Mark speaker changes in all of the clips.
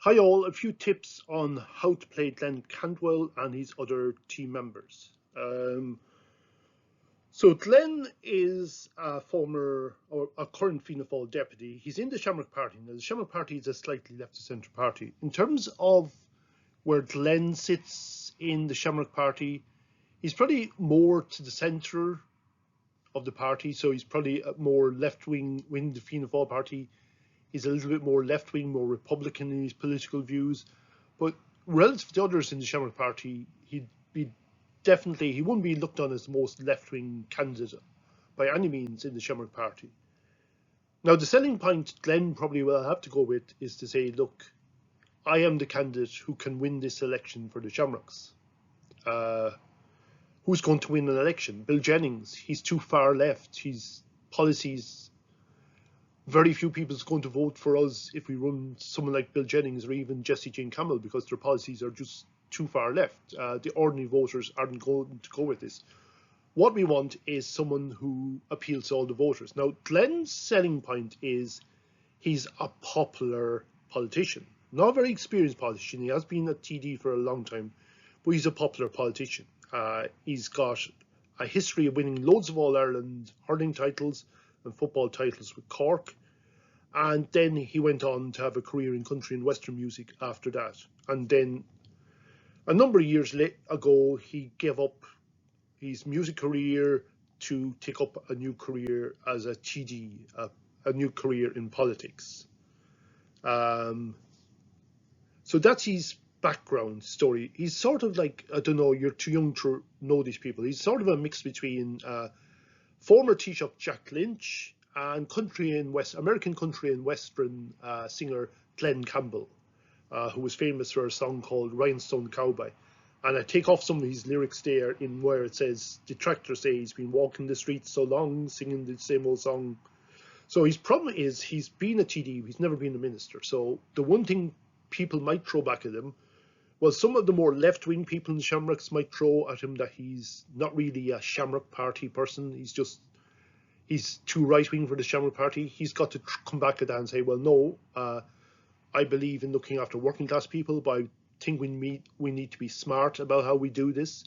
Speaker 1: Hi all, a few tips on how to play Glen Cantwell and his other team members. So Glen is a former or a current Fianna Fáil deputy. He's in the Shamrock Party. Now the Shamrock Party is a slightly left of centre party. In terms of where Glen sits in the Shamrock Party, he's probably more to the centre of the party. So he's probably more left wing within the Fianna Fáil party. He's a little bit more left wing, more Republican in his political views. But relative to others in the Shamrock Party, he wouldn't be looked on as the most left wing candidate by any means in the Shamrock Party. Now, the selling point Glen probably will have to go with is to say, look, I am the candidate who can win this election for the Shamrocks. Who's going to win an election? Bill Jennings. He's too far left. His policies, very few people are going to vote for us if we run someone like Bill Jennings or even Jessie Jane Campbell, because their policies are just too far left. The ordinary voters aren't going to go with this. What we want is someone who appeals to all the voters. Now, Glen's selling point is he's a popular politician, not a very experienced politician. He has been a TD for a long time, but he's a popular politician. He's got a history of winning loads of All-Ireland hurling titles and football titles with Cork. And then he went on to have a career in country and western music after that. And then a number of years ago, he gave up his music career to take up a new career as a TD, a new career in politics. So that's his background story. He's sort of like, I don't know, you're too young to know these people. He's sort of a mix between former Taoiseach Jack Lynch and American country and western singer Glen Campbell, who was famous for a song called Rhinestone Cowboy. And I take off some of his lyrics there in where it says, detractors say he's been walking the streets so long, singing the same old song. So his problem is he's been a TD, he's never been a minister. So the one thing people might throw back at him, well, some of the more left-wing people in the Shamrocks might throw at him that he's not really a Shamrock Party person. He's too right-wing for the Shamrock Party. He's got to come back at that and say, well, no, I believe in looking after working class people, but I think we need to be smart about how we do this.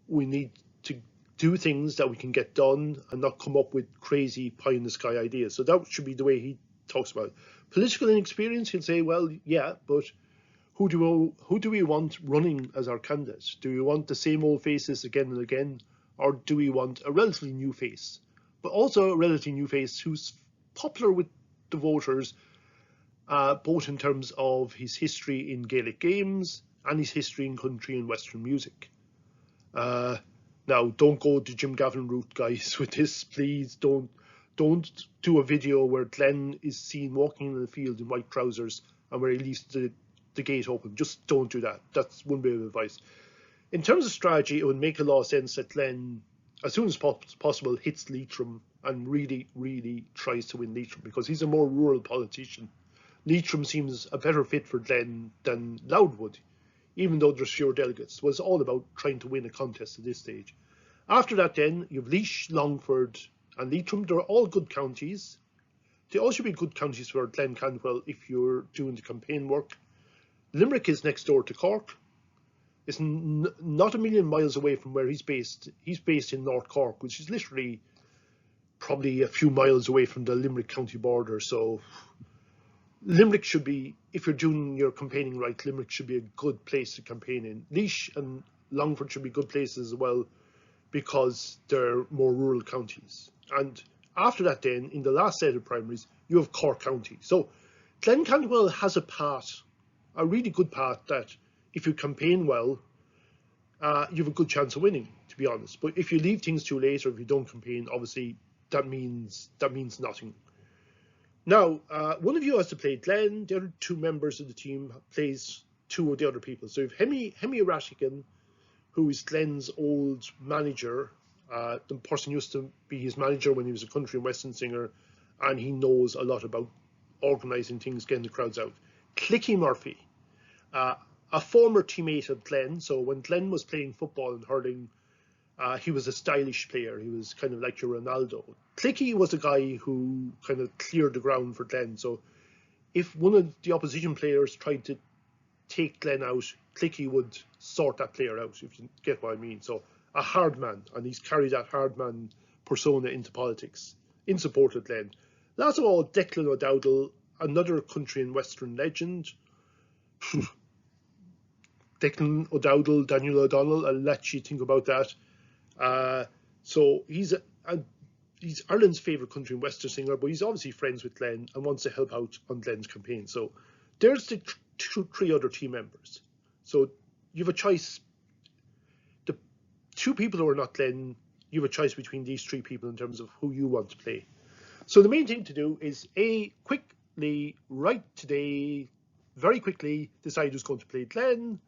Speaker 1: We need to do things that we can get done and not come up with crazy pie-in-the-sky ideas. So that should be the way he talks about it. Political inexperience, he'll say, well, yeah, but who do we want running as our candidate? Do we want the same old faces again and again, or do we want a relatively new face, but also a relatively new face who's popular with the voters, both in terms of his history in Gaelic games and his history in country and western music. Now, don't go the Jim Gavin route, guys, with this, please. Don't do a video where Glen is seen walking in the field in white trousers and where he leaves the gate open. Just don't do that. That's one bit of advice. In terms of strategy, it would make a lot of sense that Glen, as soon as possible, hits Leitrim and really, really tries to win Leitrim, because he's a more rural politician. Leitrim seems a better fit for Glen than Louth would, even though there's fewer delegates. It was all about trying to win a contest at this stage. After that, then, you've Laois, Longford and Leitrim. They're all good counties. They all should be good counties for Glen Cantwell if you're doing the campaign work. Limerick is next door to Cork. It's not a million miles away from where he's based. He's based in North Cork, which is literally probably a few miles away from the Limerick county border. So Limerick should be, if you're doing your campaigning right, Limerick should be a good place to campaign in. Laois and Longford should be good places as well, because they're more rural counties. And after that, then, in the last set of primaries, you have Cork County. So Glen Cantwell has a path, a really good path, that if you campaign well, you have a good chance of winning, to be honest. But if you leave things too late, or if you don't campaign, obviously that means nothing. Now, one of you has to play Glen. The other two members of the team plays two of the other people. So if Hemi Ratigan, who is Glen's old manager, the person used to be his manager when he was a country and western singer, and he knows a lot about organising things, getting the crowds out. Clicky Murphy, a former teammate of Glen. So when Glen was playing football and hurling, he was a stylish player. He was kind of like your Ronaldo. Clicky was a guy who kind of cleared the ground for Glen. So if one of the opposition players tried to take Glen out, Clicky would sort that player out, if you get what I mean. So a hard man, and he's carried that hard man persona into politics in support of Glen. Last of all, Declan O'Dowdle, another country and western legend. Declan O'Dowdle, Daniel O'Donnell, I'll let you think about that. So he's Ireland's favourite country and western singer, but he's obviously friends with Glen and wants to help out on Glen's campaign. So there's the three other team members. So you have a choice. The two people who are not Glen, you have a choice between these three people in terms of who you want to play. So the main thing to do is quickly, right today, very quickly decide who's going to play Glen.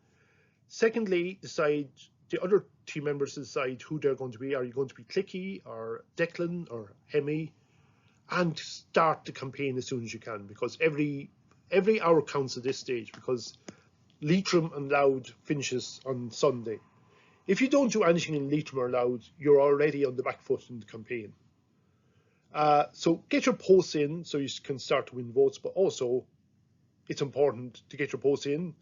Speaker 1: Secondly, decide the other team members decide who they're going to be. Are you going to be Clicky or Declan or Hemi? And start the campaign as soon as you can, because every hour counts at this stage, because Leitrim and Louth finishes on Sunday. If you don't do anything in Leitrim or Louth, you're already on the back foot in the campaign. So get your posts in so you can start to win votes, but also it's important to get your posts in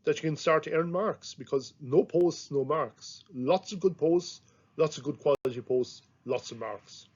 Speaker 1: that you can start to earn marks, because no posts, no marks. Lots of good posts, lots of good quality posts, lots of marks.